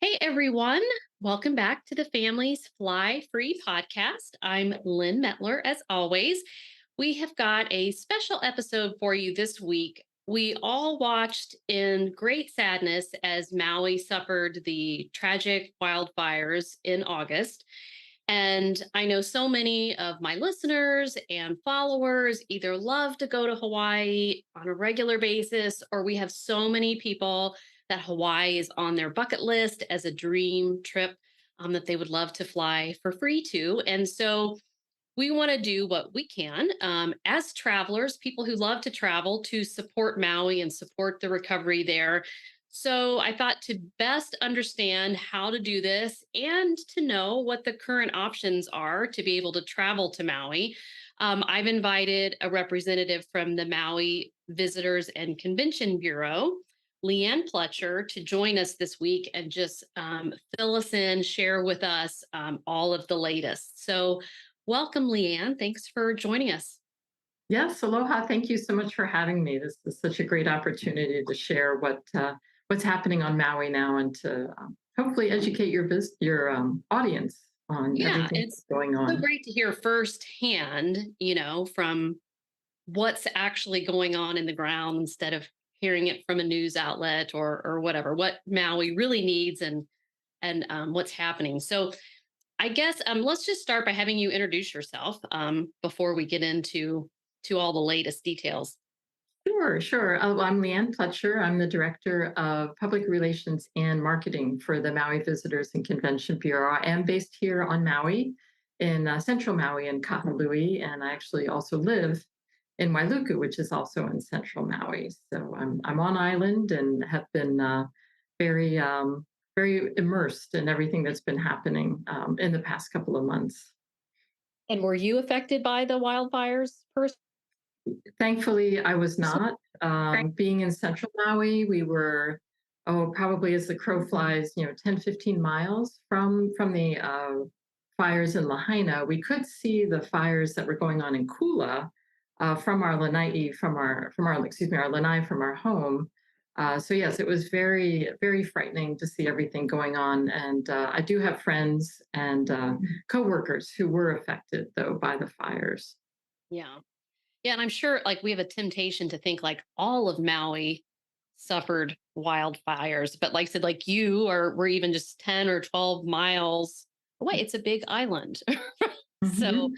Hey everyone, welcome back to the Families Fly Free podcast. I'm Lynn Metler, as always. We have got a special episode for you this week. We all watched in great sadness as Maui suffered the tragic wildfires in August. And I know so many of my listeners and followers either love to go to Hawaii on a regular basis, or we have so many people that Hawaii is on their bucket list as a dream trip that they would love to fly for free to. And so we want to do what we can as travelers, people who love to travel, to support Maui and support the recovery there. So I thought to best understand how to do this and to know what the current options are to be able to travel to Maui, I've invited a representative from the Maui Visitors and Convention Bureau, Leanne Pletcher, to join us this week and just fill us in, share with us all of the latest. So welcome, Leanne. Thanks for joining us. Yes, aloha. Thank you so much for having me. This is such a great opportunity to share what's happening on Maui now, and to hopefully educate your audience on Yeah, everything that's it's going so on. great to hear firsthand, from what's actually going on in the ground instead of hearing it from a news outlet or whatever, what Maui really needs and what's happening. So I guess let's just start by having you introduce yourself before we get into all the latest details. Sure, sure. I'm Leanne Pletcher. I'm the Director of Public Relations and Marketing for the Maui Visitors and Convention Bureau. I am based here on Maui, in central Maui in Kahului, and I actually also live in Wailuku, which is also in central Maui. So I'm on island and have been very very immersed in everything that's been happening in the past couple of months. And were you affected by the wildfires first? Thankfully, I was So, not. right. Being in central Maui, we were, probably as the crow flies, 10, 15 miles from the fires in Lahaina. We could see the fires that were going on in Kula from our lanai, our lanai from our home. So yes, it was very, very frightening to see everything going on. And I do have friends and coworkers who were affected, though, by the fires. Yeah. Yeah, and I'm sure like we have a temptation to think like all of Maui suffered wildfires, but like I said, like you or we're even just 10 or 12 miles away. It's a big island. So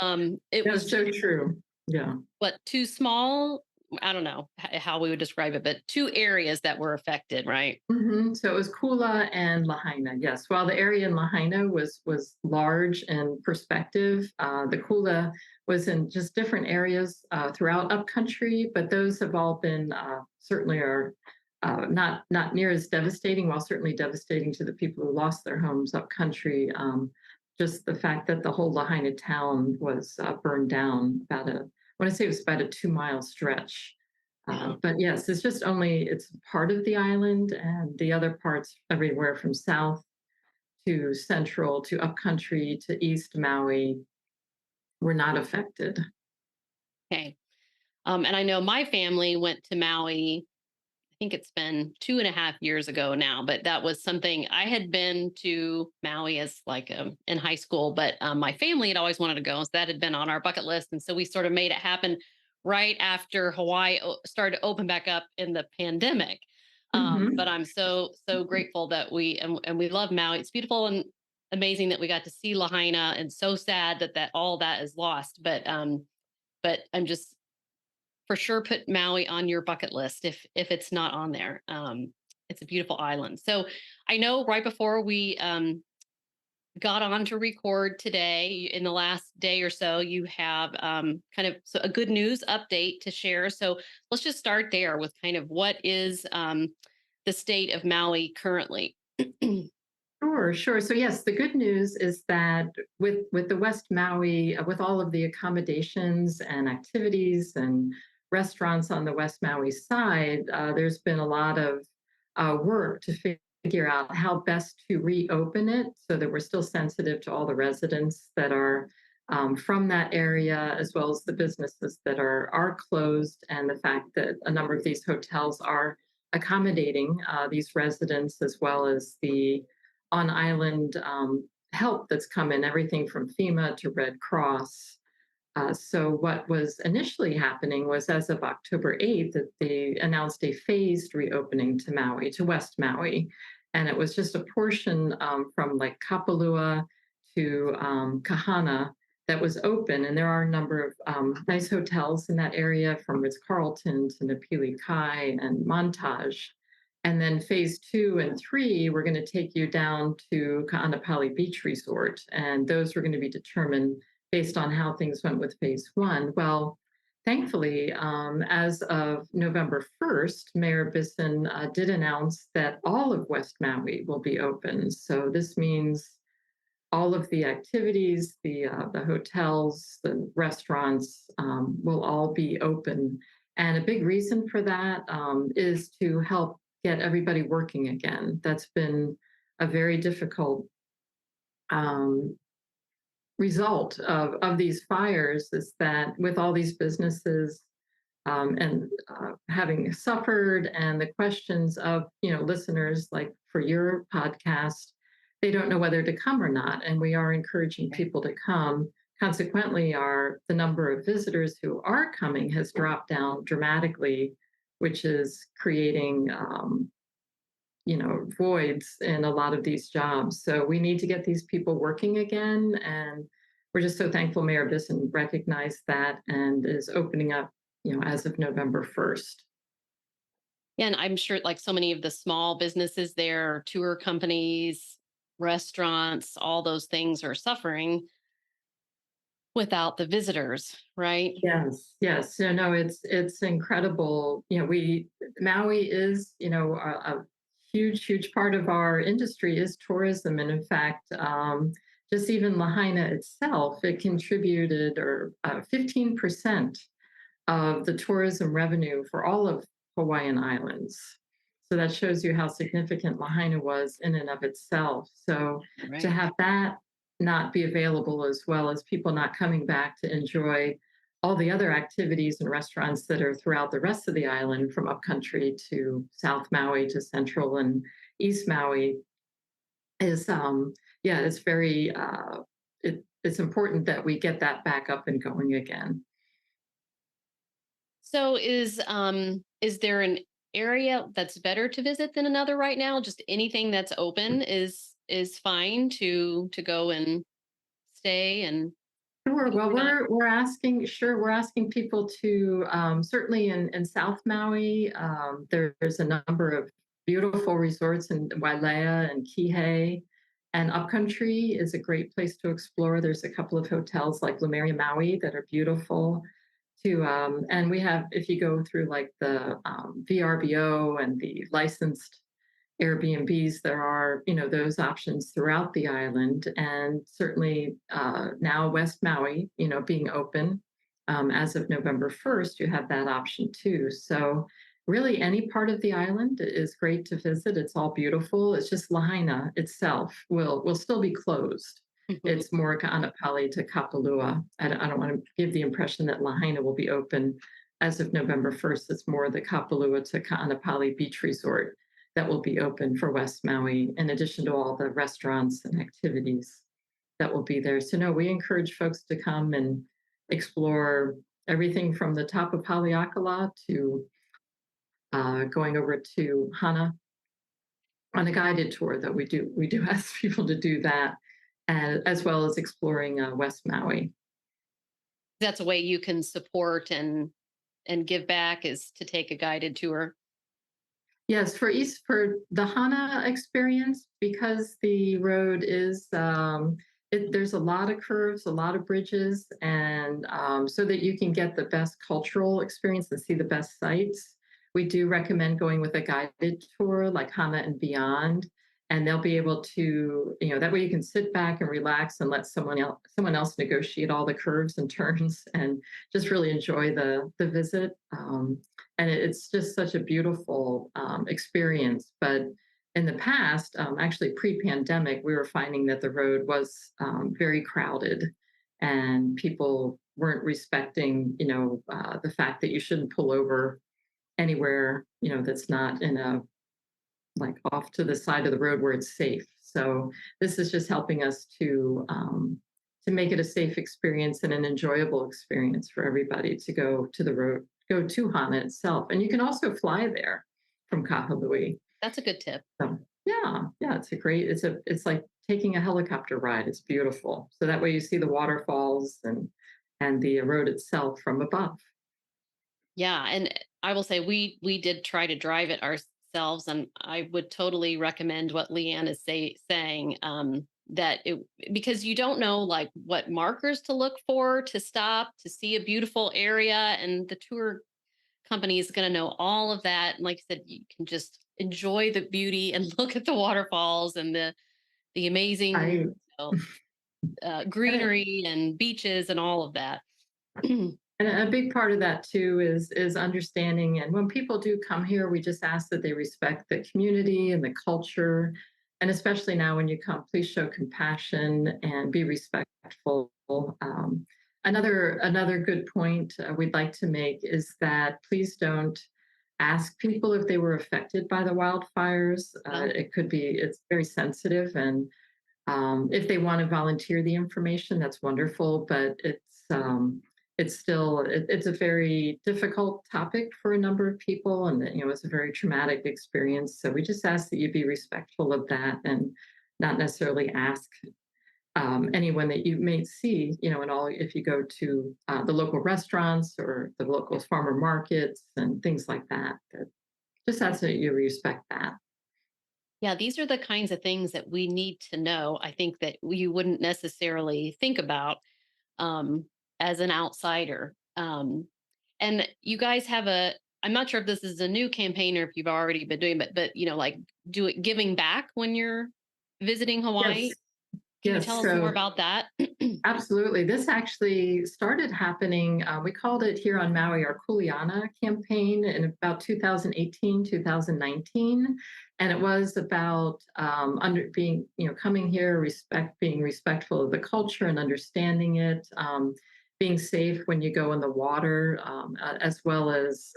Mhm. it was That's just so true. Yeah. what too small. I don't know how we would describe it, but two areas that were affected, right? So it was Kula and Lahaina. Yes. While the area in Lahaina was large in perspective, the Kula was in just different areas throughout upcountry, but those have all been certainly are not near as devastating, while certainly devastating to the people who lost their homes upcountry. Just the fact that the whole Lahaina town was burned down about I want to say it was about a 2 mile stretch. Yeah. But yes, it's part of the island, and the other parts everywhere from south to central to upcountry to east Maui were not affected. Okay. And I know my family went to Maui. I think it's been 2.5 years ago now, but that was something I had been to Maui as like in high school, but my family had always wanted to go. So that had been on our bucket list. And so we sort of made it happen right after Hawaii started to open back up in the pandemic. But Hmm. I'm so grateful that and we love Maui. It's beautiful and amazing that we got to see Lahaina, and so sad that all that is lost. But I'm just for sure put Maui on your bucket list if it's not on there. It's a beautiful island. So I know right before we got on to record today, in the last day or so, you have kind of a good news update to share. So let's just start there with kind of what is the state of Maui currently. Sure, sure. So yes, the good news is that with the West Maui, with all of the accommodations and activities and restaurants on the West Maui side, there's been a lot of work to figure out how best to reopen it so that we're still sensitive to all the residents that are from that area, as well as the businesses that are closed, and the fact that a number of these hotels are accommodating these residents as well as the on island help that's come in, everything from FEMA to Red Cross. So what was initially happening was as of October 8th that they announced a phased reopening to Maui, to West Maui. And it was just a portion from like Kapalua to Kahana that was open. And there are a number of nice hotels in that area from Ritz-Carlton to Napili Kai and Montage. And then phase 2 and 3, we're going to take you down to Ka'anapali Beach Resort. And those were going to be determined based on how things went with phase 1. Well, thankfully, as of November 1st, Mayor Bisson did announce that all of West Maui will be open. So this means all of the activities, the hotels, the restaurants will all be open. And a big reason for that is to help get everybody working again. That's been a very difficult um, result of these fires is that with all these businesses and having suffered and the questions of listeners like for your podcast, they don't know whether to come or not, and we are encouraging people to come. Consequently, the number of visitors who are coming has dropped down dramatically, which is creating voids in a lot of these jobs. So we need to get these people working again. And we're just so thankful Mayor Bisson recognized that and is opening up, as of November 1st. Yeah, and I'm sure like so many of the small businesses there, tour companies, restaurants, all those things are suffering without the visitors, right? Yes, yes. No, it's incredible. Maui is, a huge, huge part of our industry is tourism. And in fact, just even Lahaina itself, it contributed or 15% of the tourism revenue for all of Hawaiian Islands. So that shows you how significant Lahaina was in and of itself. So to Right. have that not be available, as well as people not coming back to enjoy all the other activities and restaurants that are throughout the rest of the island, from upcountry to South Maui to Central and East Maui, is yeah, it's very it's important that we get that back up and going again. So is there an area that's better to visit than another right now? Just anything that's open is fine to go and stay and Sure. Well, work on. we're asking people to certainly in South Maui. There's a number of beautiful resorts in Wailea and Kihei, and Upcountry is a great place to explore. There's a couple of hotels like Lumeria Maui that are beautiful. And we have, if you go through like the VRBO and the licensed Airbnbs, there are, those options throughout the island. And certainly now West Maui, being open as of November 1st, you have that option too. So really any part of the island is great to visit. It's all beautiful. It's just Lahaina itself will still be closed. Mhm. It's more Ka'anapali to Kapalua. I don't want to give the impression that Lahaina will be open as of November 1st. It's more the Kapalua to Ka'anapali Beach Resort that will be open for West Maui, in addition to all the restaurants and activities that will be there. So, no, we encourage folks to come and explore everything from the top of Haleakala to going over to Hana on a guided tour. That we do ask people to do that, and as well as exploring West Maui. That's a way you can support and give back is to take a guided tour. Yes, for the Hana experience, because the road is there's a lot of curves, a lot of bridges, and so that you can get the best cultural experience and see the best sights, we do recommend going with a guided tour like Hana and Beyond, and they'll be able to, that way you can sit back and relax and let someone else negotiate all the curves and turns and just really enjoy the visit. And it's just such a beautiful experience. But in the past, actually pre-pandemic, we were finding that the road was very crowded, and people weren't respecting, the fact that you shouldn't pull over anywhere, that's not in a like off to the side of the road where it's safe. So this is just helping us to make it a safe experience and an enjoyable experience for everybody to go to the road, go to Hana itself. And you can also fly there from Kahului. That's a good tip. So yeah, yeah, it's like taking a helicopter ride. It's beautiful. So that way you see the waterfalls and the road itself from above. Yeah, and I will say we did try to drive it ourselves, and I would totally recommend what Leanne is saying. That it because you don't know like what markers to look for to stop to see a beautiful area, and the tour company is going to know all of that. And like I said, you can just enjoy the beauty and look at the waterfalls and the amazing I and it, greenery and beaches and all of that. And a big part of that too is understanding. And when people do come here, we just ask that they respect the community and the culture. And especially now when you come, please show compassion and be respectful. Another good point we'd like to make is that please don't ask people if they were affected by the wildfires. Well, It's very sensitive, and if they want to volunteer the information, that's wonderful, but it's a very difficult topic for a number of people, and it's a very traumatic experience. So we just ask that you be respectful of that and not necessarily ask anyone that you may see, and all if you go to the local restaurants or the local farmer markets and things like that. Just ask that you respect that. yeah, these are the kinds of things that we need to know. I think that you wouldn't necessarily think about um, as an outsider. And you guys have I'm not sure if this is a new campaign or if you've already been doing, but like do it giving back when you're visiting Hawaii. Yes, Can you yes. tell us more So about that? absolutely. This actually started happening. We called it here on Maui our Kuleana campaign in about 2018, 2019. And it was about coming here, being respectful of the culture and understanding it, being safe when you go in the water, as well as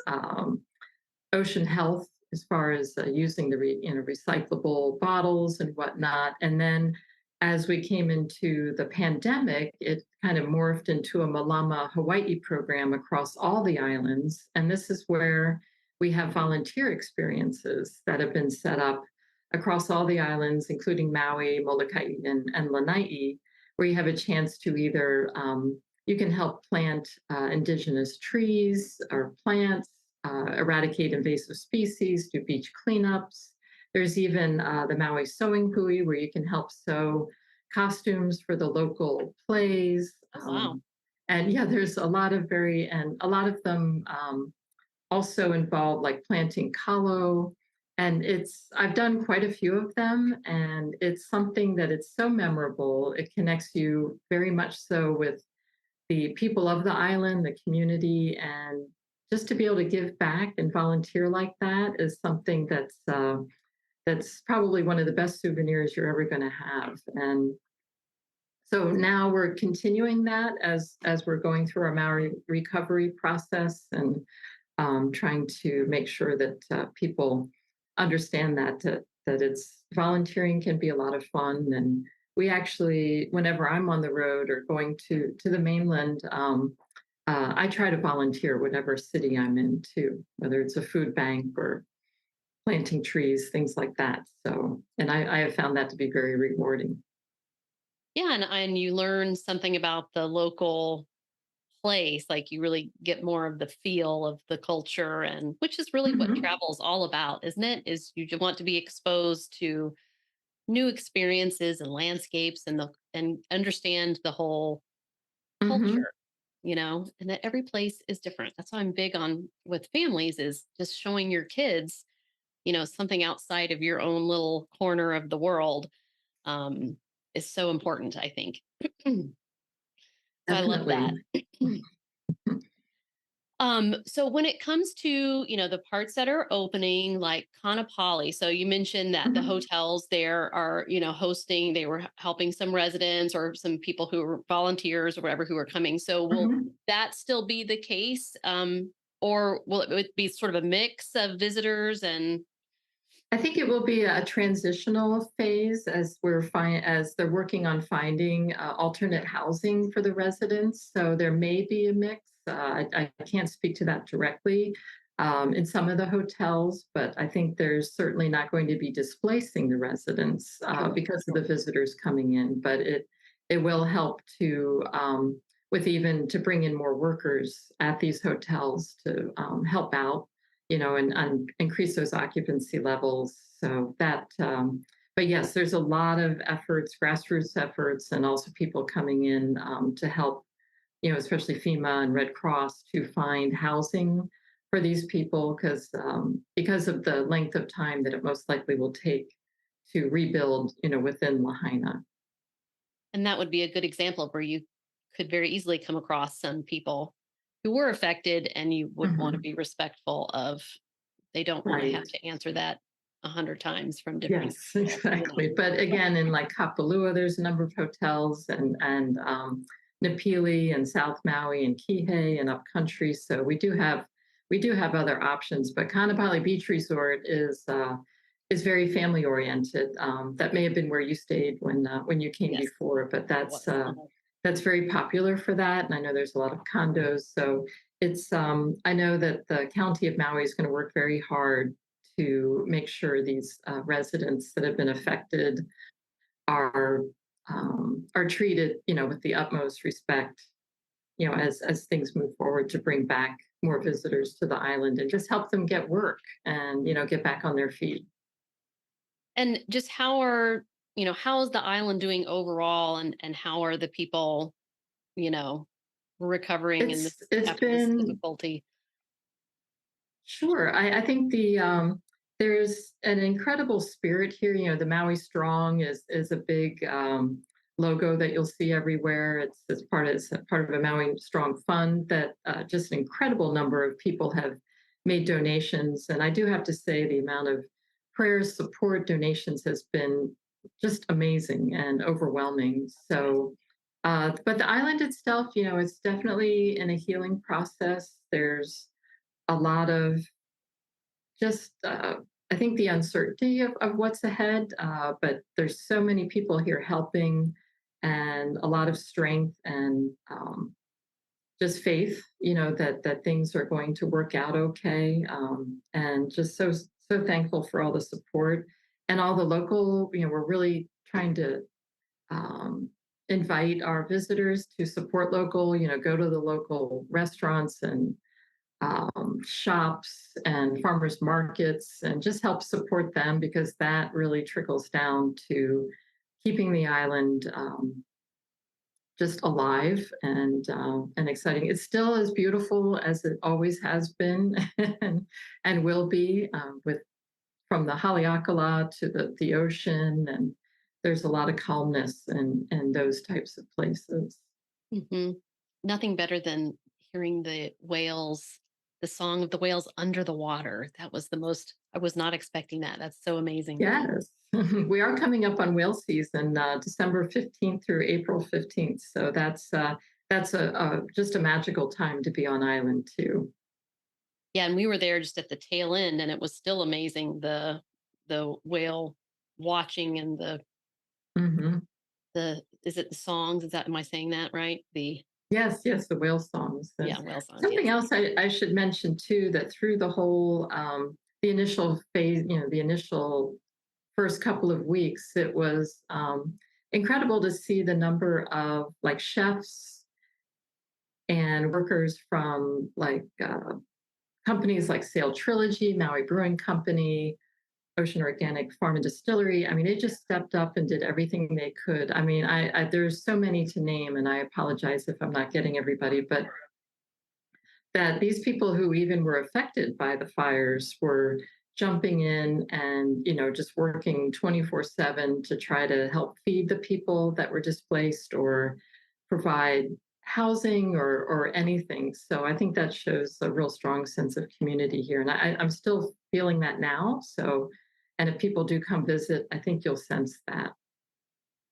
ocean health as far as using the recyclable bottles and whatnot. And then as we came into the pandemic, it kind of morphed into a Malama Hawaii program across all the islands. And this is where we have volunteer experiences that have been set up across all the islands, including Maui, Molokai, and Lanai, where you have a chance to either you can help plant indigenous trees or plants, eradicate invasive species, do beach cleanups. There's even the Maui sewing hui where you can help sew costumes for the local plays. Oh, wow. And yeah, there's and a lot of them also involve like planting kalo. And I've done quite a few of them, and it's something that it's so memorable. It connects you very much so with the people of the island, the community, and just to be able to give back and volunteer like that is something that's probably one of the best souvenirs you're ever going to have. And so now we're continuing that as we're going through our Maori recovery process and trying to make sure that people understand that it's volunteering can be a lot of fun. And we actually, whenever I'm on the road or going to the mainland, I try to volunteer whatever city I'm in too, whether it's a food bank or planting trees, things like that. So, and I have found that to be very rewarding. Yeah, and you learn something about the local place, like you really get more of the feel of the culture, and which is really what Hmm. travel is all about, isn't it? Is you just want to be exposed to new experiences and landscapes and understand the whole Hmm. culture, and that every place is different. That's why I'm big on with families is just showing your kids, something outside of your own little corner of the world um, is so important, I think. So I love Definitely. that. So when it comes to, the parts that are opening, like Kanapali, so you mentioned that the Hmm. hotels there are, hosting, they were helping some residents or some people who were volunteers or whatever who are coming. So will Hmm. that still be the case? or will it be sort of a mix of visitors and I think it will be a transitional phase as as they're working on finding alternate housing for the residents. So there may be a mix. I can't speak to that directly in some of the hotels, but I think there's certainly not going to be displacing the residents sure? because of the visitors coming in. But it will help to with even to bring in more workers at these hotels to help out, and increase those occupancy levels. So that, but yes, there's a lot of efforts, grassroots efforts, and also people coming in to help, especially FEMA and Red Cross to find housing for these people because of the length of time that it most likely will take to rebuild, within Lahaina. And that would be a good example of where you could very easily come across some people who were affected and you would want to Mhm. be respectful of they don't want to have Right. to answer that 100 times from different Yes, people, you know. exactly. But again, in like Kapalua, there's a number of hotels and Napili and South Maui and Kihei and upcountry. So we do have other options. But Kaanapali Beach Resort is very family oriented. That may have been where you stayed when you came Yes, before, but it was. Uh-huh. that's very popular for that. And I know there's a lot of condos. So I know that the county of Maui is going to work very hard to make sure these residents that have been affected are are treated, with the utmost respect, as things move forward to bring back more visitors to the island and just help them get work and get back on their feet. And just how is the island doing overall and how are the people, you know, recovering in It's after this been difficulty? Sure. I think there's an incredible spirit here. The Maui Strong is a big logo that you'll see everywhere. It's part of a Maui Strong fund that just an incredible number of people have made donations. And I do have to say the amount of prayers, support, donations has been just amazing and overwhelming. So, but the island itself, it's definitely in a healing process. There's a lot of just I think the uncertainty of what's ahead, but there's so many people here helping and a lot of strength and just faith, that things are going to work out okay, and just so thankful for all the support and all the local. We're really trying to um, invite our visitors to support local. Go to the local restaurants and shops and farmers markets and just help support them because that really trickles down to keeping the island just alive and exciting. It's still as beautiful as it always has been and will be with from the Haleakala to the ocean, and there's a lot of calmness in those types of places. Hmm. Nothing better than hearing the song of the whales under the water. That was the most, I was not expecting that. That's so amazing. Yes. We are coming up on whale season, December 15th through April 15th. So that's just a magical time to be on island too. Yeah, and we were there just at the tail end and it was still amazing the whale watching and Hmm. the is it the songs? Is that am I saying that right? The Yes, yes, the whale songs. yeah, whale songs, Something yes. else I should mention too, that through the whole the initial phase, the initial first couple of weeks, it was incredible to see the number of like chefs and workers from like companies like Sail Trilogy, Maui Brewing Company, Ocean Organic Farm and Distillery. I mean, they just stepped up and did everything they could. I mean, there's so many to name, and I apologize if I'm not getting everybody, but that these people who even were affected by the fires were jumping in and just working 24/7 to try to help feed the people that were displaced or provide housing or anything. So I think that shows a real strong sense of community here, and I'm still feeling that now. So, and if people do come visit, I think you'll sense that.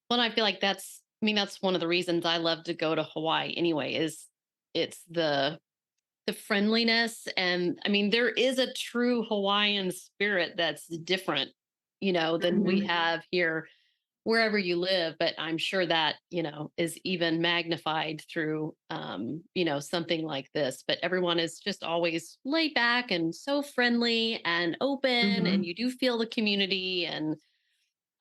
Well, and I feel like that's one of the reasons I love to go to Hawaii anyway, is it's the friendliness. And I mean, there is a true Hawaiian spirit that's different, than we Mhm. have here wherever you live. But I'm sure that, is even magnified through, something like this. But everyone is just always laid back and so friendly and open, and Mhm. you do feel the community. And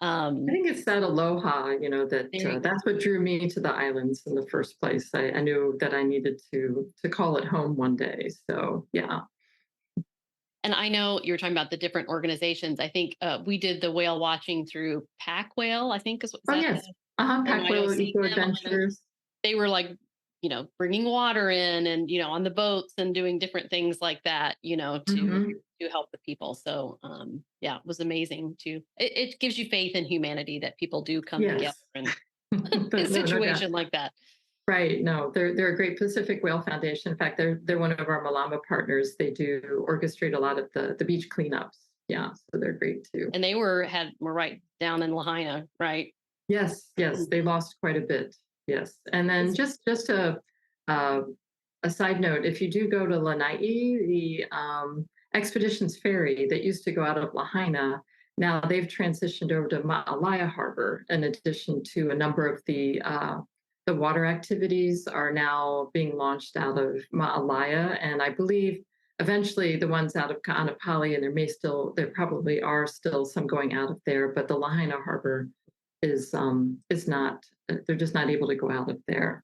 I um, think it's that aloha, that there you go. that's what drew me to the islands in the first place. I knew that I needed to call it home one day. So yeah. And I know you're talking about the different organizations. I think we did the whale watching through Pack Whale, I think is Oh that yes. Uh-huh. and Pack I know Whale seeing Eco them on, Adventures. they were like, bringing water in and, on the boats and doing different things like that, Hmm. to help the people. So yeah, it was amazing it gives you faith in humanity that people do come together Yes. in a No doubt. situation like that. Right. No, they're a great Pacific Whale Foundation. In fact, they're one of our Malama partners. They do orchestrate a lot of the beach cleanups. Yeah, so they're great too. And they were right down in Lahaina, right? Yes, yes, they Mhm. lost quite a bit. Yes, and then just uh, a side note: if you do go to Lanai, the Expeditions Ferry that used to go out of Lahaina, now they've transitioned over to Ma'alaya Harbor. In addition to a number of the water activities are now being launched out of Ma'alaya, and I believe eventually the ones out of Ka'anapali, and there probably are still some going out of there, but the Lahaina Harbor is not they're just not able to go out of there.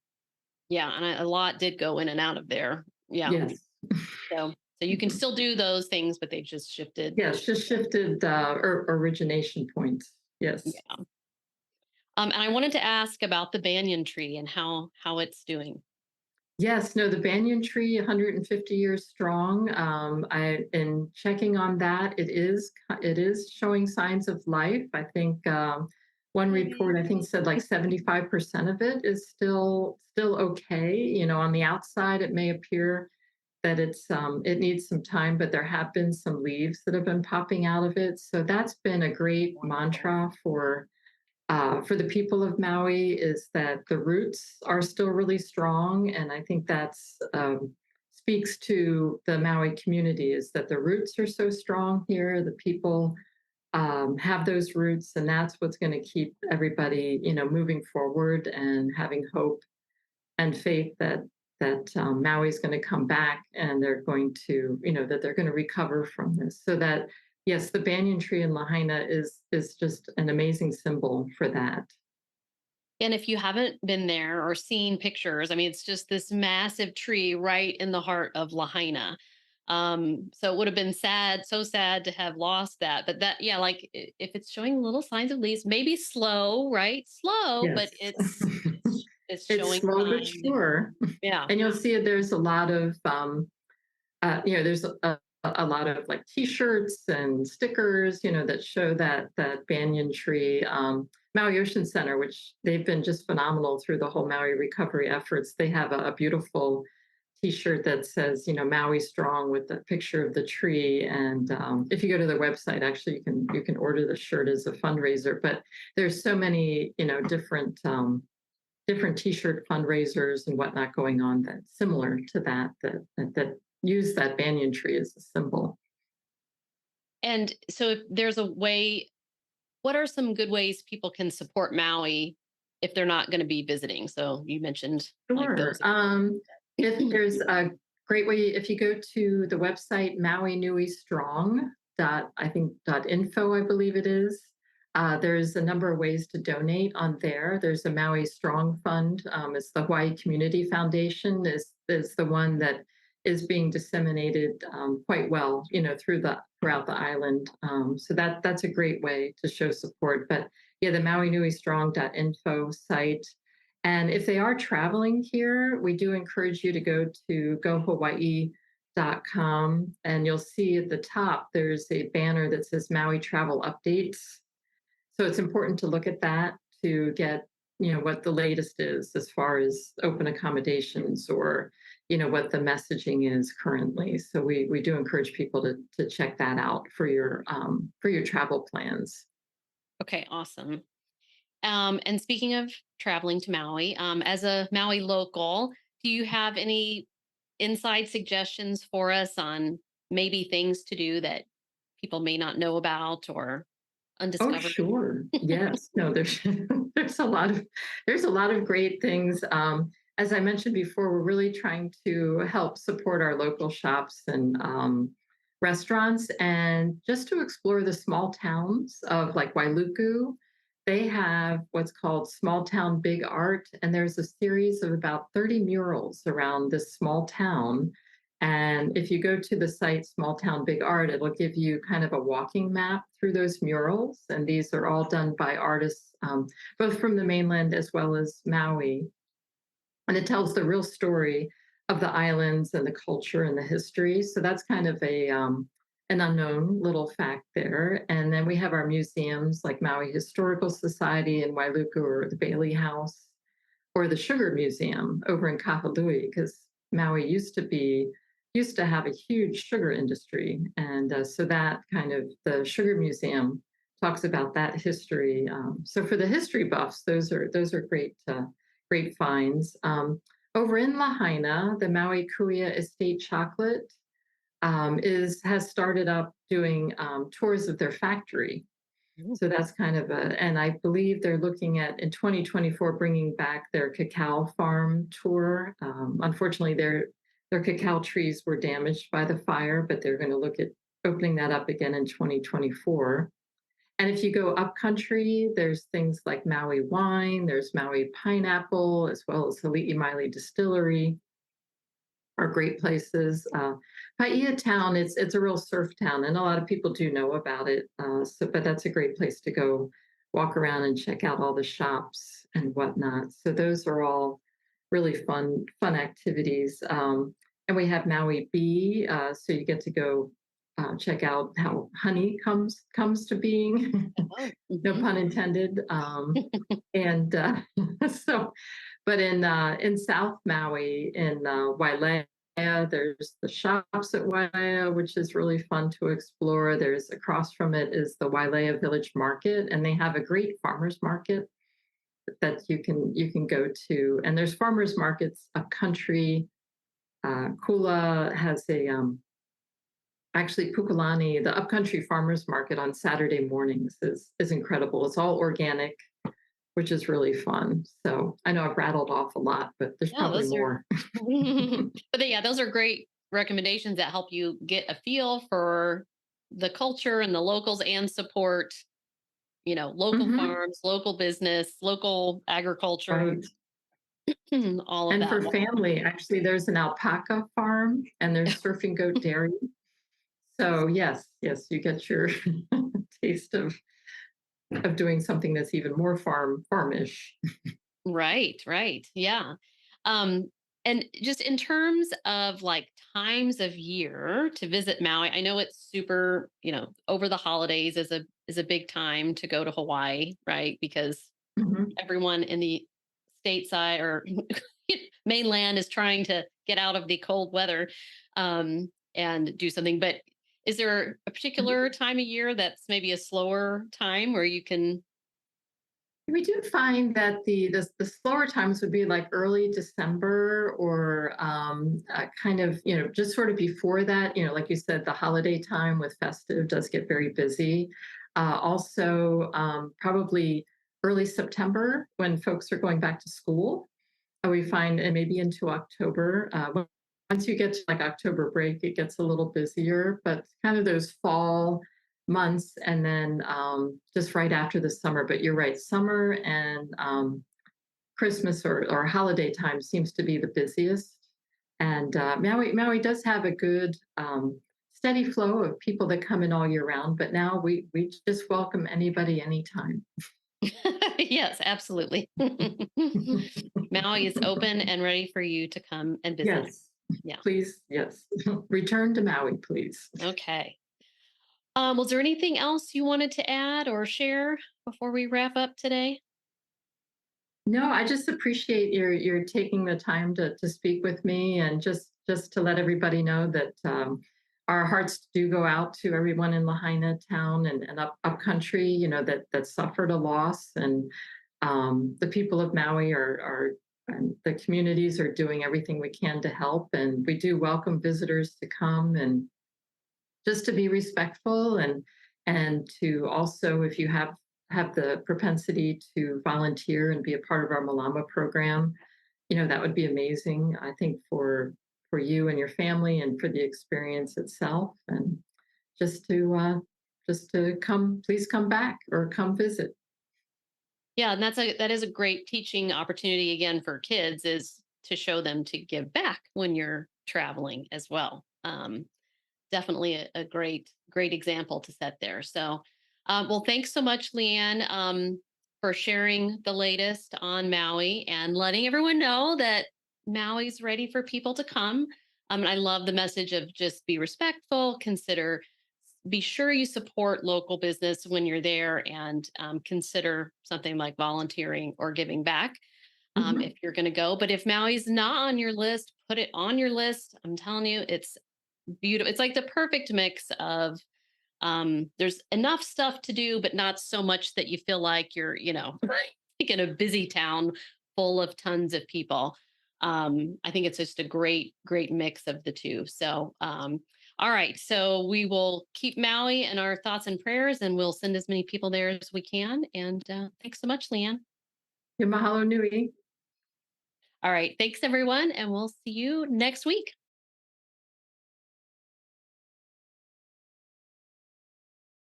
Yeah, and a lot did go in and out of there. Yeah. Yes. So you can still do those things, but they just shifted. Yes, just shifted origination points. Yes. Yeah. And I wanted to ask about the banyan tree and how it's doing. Yes, no, the banyan tree, 150 years strong. I've been checking on that. It is showing signs of life. I think one report I think said like 75% of it is still okay. On the outside, it may appear that it needs some time, but there have been some leaves that have been popping out of it. So that's been a great Wonderful. mantra for the people of Maui, is that the roots are still really strong, and I think that's speaks to the Maui community, is that the roots are so strong here. The people have those roots, and that's what's going to keep everybody, moving forward and having hope and faith that Maui is going to come back, and they're going to, that they're going to recover from this. So that yes, the banyan tree in Lahaina is just an amazing symbol for that. And if you haven't been there or seen pictures, I mean, it's just this massive tree right in the heart of Lahaina. So it would have been sad, so sad to have lost that. But that, yeah, like if it's showing little signs of leaves, maybe slow, right? Slow, but Yes. it's It's showing slow but signs. sure. Yeah. And you'll see there's a lot of there's a lot of like T-shirts and stickers, that show that banyan tree. Maui Ocean Center, which they've been just phenomenal through the whole Maui recovery efforts. They have a beautiful T-shirt that says, Maui Strong, with the picture of the tree. And if you go to their website, actually, you can order the shirt as a fundraiser. But there's so many, different T-shirt fundraisers and whatnot going on that's similar to that use that banyan tree as a symbol. And so if there's a way, what are some good ways people can support Maui if they're not going to be visiting? So you mentioned like Sure. those. If there's a great way, if you go to the website Maui Nui Strong dot I think dot info, I believe it is. There's a number of ways to donate on there. There's a Maui Strong Fund. It's the Hawaii Community Foundation is the one that is being disseminated quite well, throughout the island. So that's a great way to show support. But yeah, the Maui Nui Strong dot info site. And if they are traveling here, we do encourage you to go to gohawaii.com, and you'll see at the top there's a banner that says Maui Travel Updates. So it's important to look at that to get, what the latest is as far as open accommodations, or, what the messaging is currently. So we do encourage people to check that out for your travel plans. Okay, awesome. And speaking of traveling to Maui, as a Maui local, do you have any inside suggestions for us on maybe things to do that people may not know about or Oh, undiscovered? sure. Yes. No, there's there's a lot of there's a lot of great things. As I mentioned before, we're really trying to help support our local shops and restaurants, and just to explore the small towns of like Wailuku. They have what's called Small Town Big Art, and there's a series of about 30 murals around this small town. And if you go to the site Small Town Big Art, it'll give you kind of a walking map through those murals. And these are all done by artists, both from the mainland as well as Maui. And it tells the real story of the islands and the culture and the history. So that's kind of an unknown little fact there. And then we have our museums like Maui Historical Society in Wailuku, or the Bailey House, or the Sugar Museum over in Kahului, because Maui used to have a huge sugar industry, and so that kind of the Sugar Museum talks about that history. So for the history buffs, those are great finds. Over in Lahaina, the Maui Kuia Estate Chocolate is has started up doing tours of their factory, Ooh. so that's kind of a, and I believe they're looking at in 2024 bringing back their cacao farm tour. Unfortunately, their cacao trees were damaged by the fire, but they're going to look at opening that up again in 2024. And if you go up country, there's things like Maui wine, there's Maui pineapple, as well as Hali'i Maile Distillery are great places. Paia Town, it's a real surf town, and a lot of people do know about it. But that's a great place to go walk around and check out all the shops and whatnot. So those are all really fun activities. And we have Maui Bee, so you get to go check out how honey comes to being. Oh, No mhm. pun intended. And so, but in South Maui, in Wailea, there's the shops at Wailea, which is really fun to explore. There's across from it is the Wailea Village Market, and they have a great farmers market that you can go to. And there's farmers markets up country. Kula has a actually Pukalani, the upcountry farmers market on Saturday mornings is incredible. It's all organic, which is really fun. So I know I've rattled off a lot, but there's Yeah, probably those are more. but yeah, those are great recommendations that help you get a feel for the culture and the locals and support, local Hmm. farms, local business, local agriculture, Right. all of And that. for family, actually, there's an alpaca farm and there's surfing goat dairy. So yes, you get your taste of doing something that's even more farmish. Right, right. Yeah. Um, and just in terms of like times of year to visit Maui, I know it's super, over the holidays is a big time to go to Hawaii, right? Because Mhm. everyone in the stateside or mainland is trying to get out of the cold weather and do something. But is there a particular time of year that's maybe a slower time where you can? We do find that the slower times would be like early December, or kind of, just sort of before that. Like you said, the holiday time with festive does get very busy. Also, probably early September when folks are going back to school. We find, and maybe into October. Once you get to like October break, it gets a little busier, but kind of those fall months, and then just right after the summer. But you're right, summer and Christmas or holiday time seems to be the busiest. And Maui does have a good steady flow of people that come in all year round. But now we just welcome anybody anytime. Yes, absolutely. Maui is open and ready for you to come and visit. Yes, Yeah. please, yes. Return to Maui, please. Okay. Was there anything else you wanted to add or share before we wrap up today? No, I just appreciate your taking the time to speak with me, and just to let everybody know that our hearts do go out to everyone in Lahaina town and up country, that suffered a loss, and the people of Maui are And the communities are doing everything we can to help. And we do welcome visitors to come and just to be respectful and to also, if you have the propensity to volunteer and be a part of our Malama program, that would be amazing, I think, for you and your family and for the experience itself. And just to come, please come back or come visit. Yeah, and that is a great teaching opportunity again for kids, is to show them to give back when you're traveling as well. Definitely a great example to set there. So, well, thanks so much, Leanne, for sharing the latest on Maui and letting everyone know that Maui's ready for people to come. And I love the message of just be respectful, be sure you support local business when you're there, and consider something like volunteering or giving back Mhm. if you're going to go. But if Maui's not on your list, put it on your list. I'm telling you, it's beautiful. It's like the perfect mix of there's enough stuff to do, but not so much that you feel like you're, like in a busy town full of tons of people. I think it's just a great mix of the two. So, all right. So we will keep Maui in our thoughts and prayers, and we'll send as many people there as we can. And thanks so much, Leanne. Mahalo nui. All right. Thanks, everyone. And we'll see you next week.